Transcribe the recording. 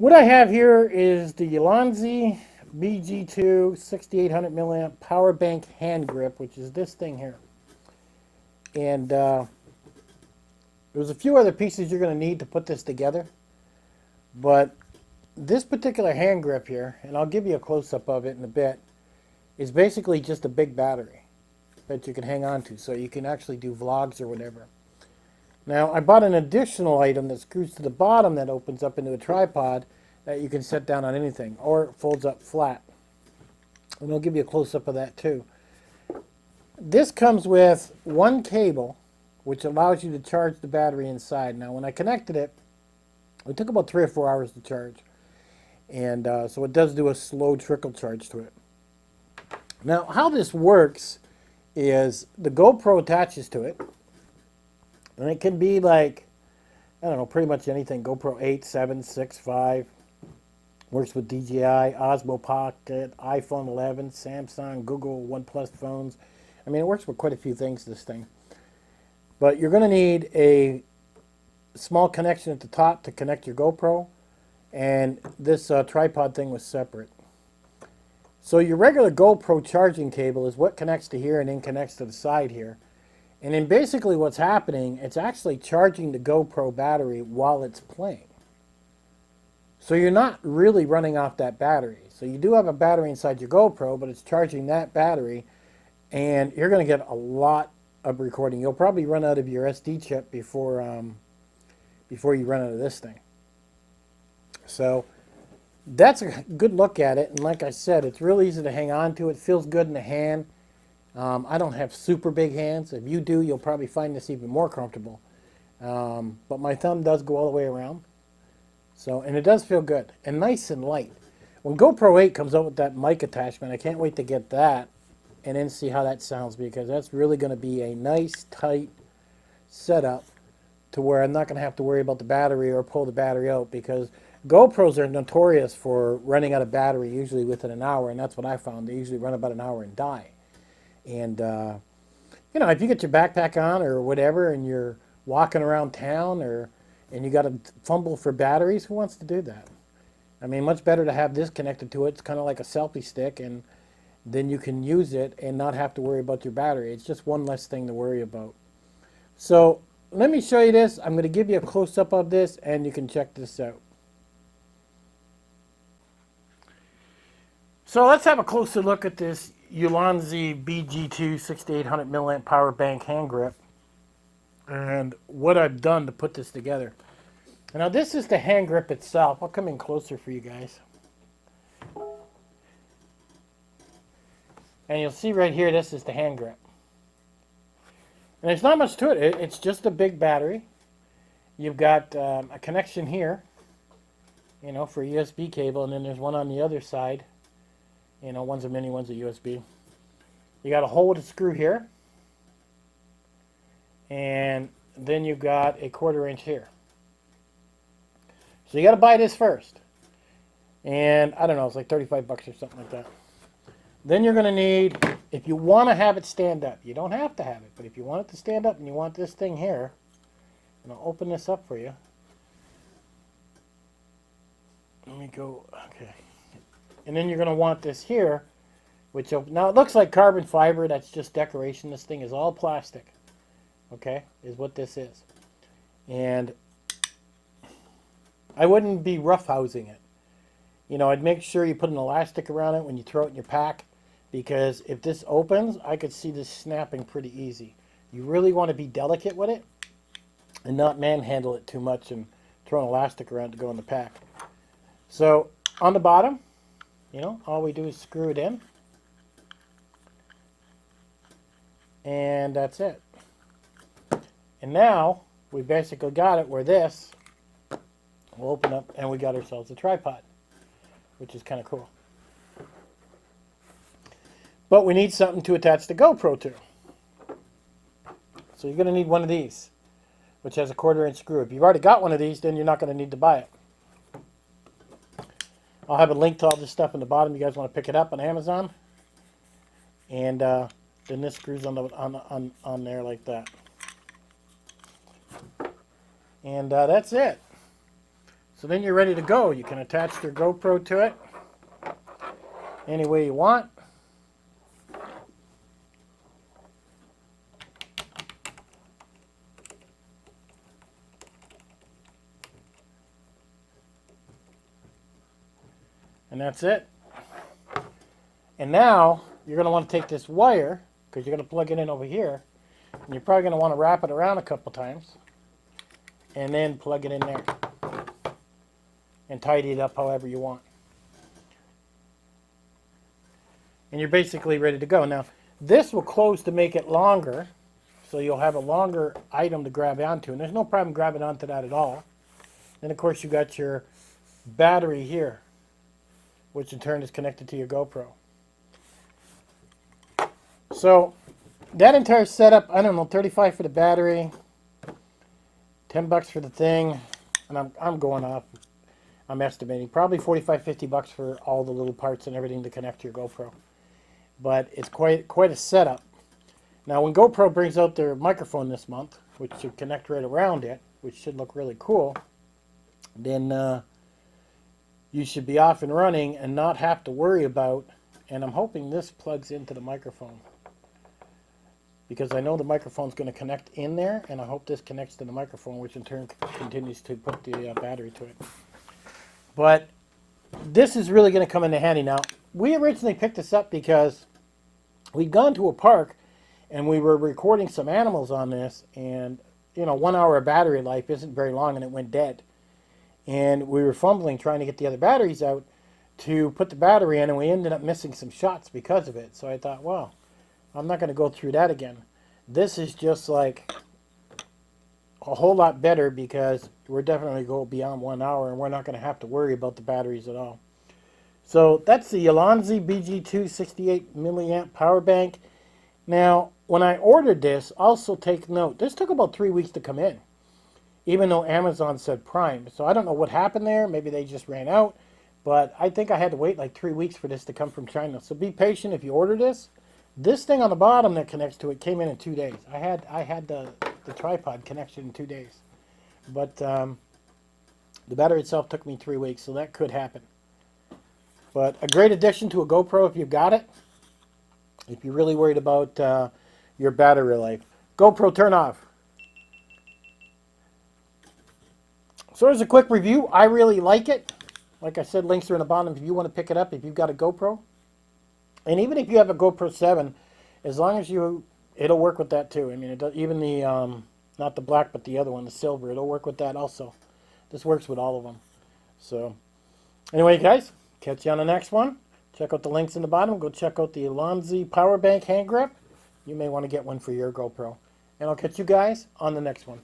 What I have here is the Ulanzi BG2 6800 milliamp power bank hand grip, which is this thing here. And there's a few other pieces you're going to need to put this together. But this particular hand grip here, and I'll give you a close-up of it in a bit, is basically just a big battery that you can hang on to, so you can actually do vlogs or whatever. Now, I bought an additional item that screws to the bottom that opens up into a tripod that you can set down on anything, or it folds up flat. And I'll give you a close-up of that too. This comes with one cable, which allows you to charge the battery inside. Now, when I connected it, it took about 3 or 4 hours to charge. And so it does do a slow trickle charge to it. Now, how this works is the GoPro attaches to it. And it can be like, I don't know, pretty much anything. GoPro 8, 7, 6, 5. Works with DJI, OSMO Pocket, iPhone 11, Samsung, Google, OnePlus phones. I mean, it works with quite a few things, this thing. But you're going to need a small connection at the top to connect your GoPro. And this tripod thing was separate. So your regular GoPro charging cable is what connects to here and then connects to the side here. And then basically what's happening, it's actually charging the GoPro battery while it's playing. So you're not really running off that battery. So you do have a battery inside your GoPro, but it's charging that battery, and you're going to get a lot of recording. You'll probably run out of your SD chip before you run out of this thing. So that's a good look at it, and like I said, it's real easy to hang on to. It feels good in the hand. I don't have super big hands. If you do, you'll probably find this even more comfortable. But my thumb does go all the way around. So, and it does feel good and nice and light. When GoPro 8 comes out with that mic attachment, I can't wait to get that and then see how that sounds, because that's really going to be a nice, tight setup to where I'm not going to have to worry about the battery or pull the battery out, because GoPros are notorious for running out of battery usually within an hour, and that's what I found. They usually run about an hour and die. And, you know, if you get your backpack on or whatever and you're walking around town and you got to fumble for batteries, who wants to do that? I mean, much better to have this connected to it. It's kind of like a selfie stick, and then you can use it and not have to worry about your battery. It's just one less thing to worry about. So let me show you this. I'm going to give you a close-up of this, and you can check this out. So let's have a closer look at this Ulanzi BG2 6800 milliamp power bank hand grip and what I've done to put this together. Now this is the hand grip itself. I'll come in closer for you guys. And you'll see right here, this is the hand grip. And there's not much to it. It's just a big battery. You've got a connection here, you know, for a USB cable, and then there's one on the other side. You know, one's a mini, one's a USB. You got a hole to screw here. And then you've got a 1/4 inch here. So you got to buy this first. And I don't know, it's like 35 bucks or something like that. Then you're going to need, if you want to have it stand up, you don't have to have it, but if you want it to stand up and you want this thing here, and I'll open this up for you. Let me go, okay. And then you're going to want this here, which, now it looks like carbon fiber, that's just decoration. This thing is all plastic, okay, is what this is. And I wouldn't be roughhousing it. You know, I'd make sure you put an elastic around it when you throw it in your pack, because if this opens, I could see this snapping pretty easy. You really want to be delicate with it and not manhandle it too much and throw an elastic around to go in the pack. So on the bottom, you know, all we do is screw it in. And that's it. And now we basically got it where this will open up and we got ourselves a tripod, which is kind of cool. But we need something to attach the GoPro to. So you're going to need one of these, which has a 1/4 inch screw. If you've already got one of these, then you're not going to need to buy it. I'll have a link to all this stuff in the bottom. You guys want to pick it up on Amazon. And then this screws on there like that. And that's it. So then you're ready to go. You can attach your GoPro to it any way you want. And that's it. And now you're going to want to take this wire, because you're going to plug it in over here, and you're probably going to want to wrap it around a couple times and then plug it in there and tidy it up however you want. And you're basically ready to go. Now, this will close to make it longer, so you'll have a longer item to grab onto, and there's no problem grabbing onto that at all. Then, of course, you got your battery here, which in turn is connected to your GoPro. So that entire setup, I don't know, $35 for the battery, $10 for the thing, and I'm going off. I'm estimating probably $45-50 for all the little parts and everything to connect to your GoPro. But it's quite a setup. Now, when GoPro brings out their microphone this month, which should connect right around it, which should look really cool, then you should be off and running and not have to worry about, and I'm hoping this plugs into the microphone, because I know the microphone's going to connect in there, and I hope this connects to the microphone, which in turn continues to put the battery to it. But this is really going to come into handy. Now, we originally picked this up because we'd gone to a park and we were recording some animals on this, and 1 hour of battery life isn't very long, and it went dead. And we were fumbling trying to get the other batteries out to put the battery in, and we ended up missing some shots because of it. So I thought, well, I'm not going to go through that again. This is just like a whole lot better, because we're definitely going beyond 1 hour, and we're not going to have to worry about the batteries at all. So that's the Ulanzi BG2 68 milliamp power bank. Now, when I ordered this, also take note, this took about 3 weeks to come in, even though Amazon said Prime. So I don't know what happened there. Maybe they just ran out. But I think I had to wait like 3 weeks for this to come from China. So be patient if you order this. This thing on the bottom that connects to it came in 2 days. I had the tripod connection in 2 days. But the battery itself took me 3 weeks, so that could happen. But a great addition to a GoPro if you've got it, if you're really worried about your battery life. GoPro, turn off. So there's a quick review. I really like it. Like I said, links are in the bottom if you want to pick it up, if you've got a GoPro. And even if you have a GoPro 7, as long as it'll work with that too. I mean, even the, not the black, but the other one, the silver, it'll work with that also. This works with all of them. So, anyway, guys, catch you on the next one. Check out the links in the bottom. Go check out the Ulanzi power bank hand grip. You may want to get one for your GoPro. And I'll catch you guys on the next one.